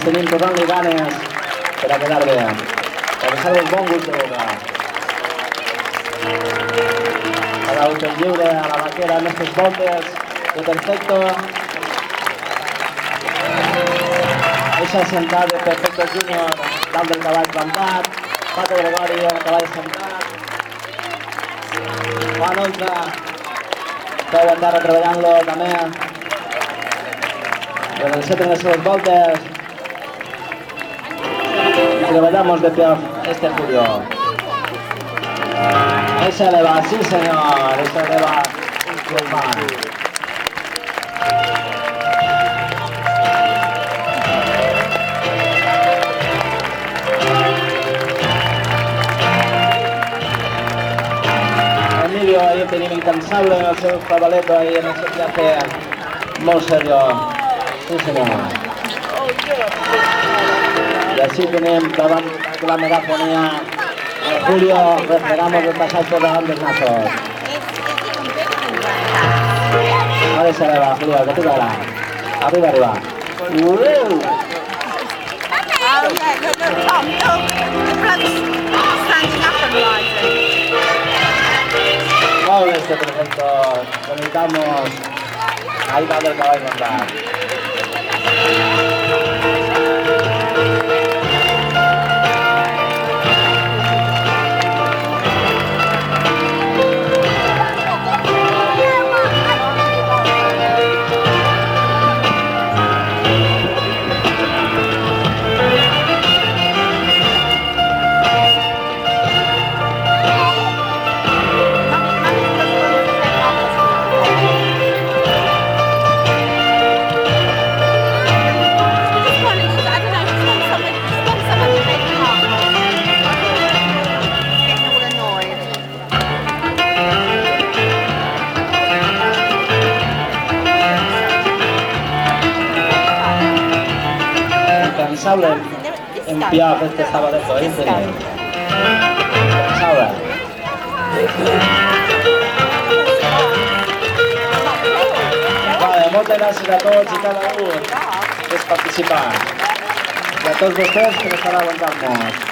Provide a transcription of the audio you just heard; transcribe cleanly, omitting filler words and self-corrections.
tenim posant-li ganes per a quedar bé, per deixar un bon gust de boca. Cada auto lliure a la vaquera en aquestes voltes de perfecto. Eixa sentat de Perfecto Junior dalt del cavall plantat. Pato Gregori amb el cavall sentat. Juan Oltra, peu a terra treballant-lo també. En el set en les seves voltes. Y treballamos de pie este Julio. Ese le va, sí señor, ese le va Guzmán. Emilio ahí tenim incansable en el seu cavaleto ahí en el seu viaje molt seriós. Sí senyor. Y así tenemos la megafonía. Julio, refregamos de pasar por los grandes nazos. Ahora se le va, Julio, que tú verás. Arriba, arriba. Oh yeah, look, Tom, look. The bloke's standing up and rising. Muy este perfecto. Conectamos. Ahí va el caballo montar. Incansable en Piaf este sabatejo, ¿eh? Incansable. Vale, moltes gràcies a tots i cada un que és participant. I a tots vostès que m'estan aguantant-nos.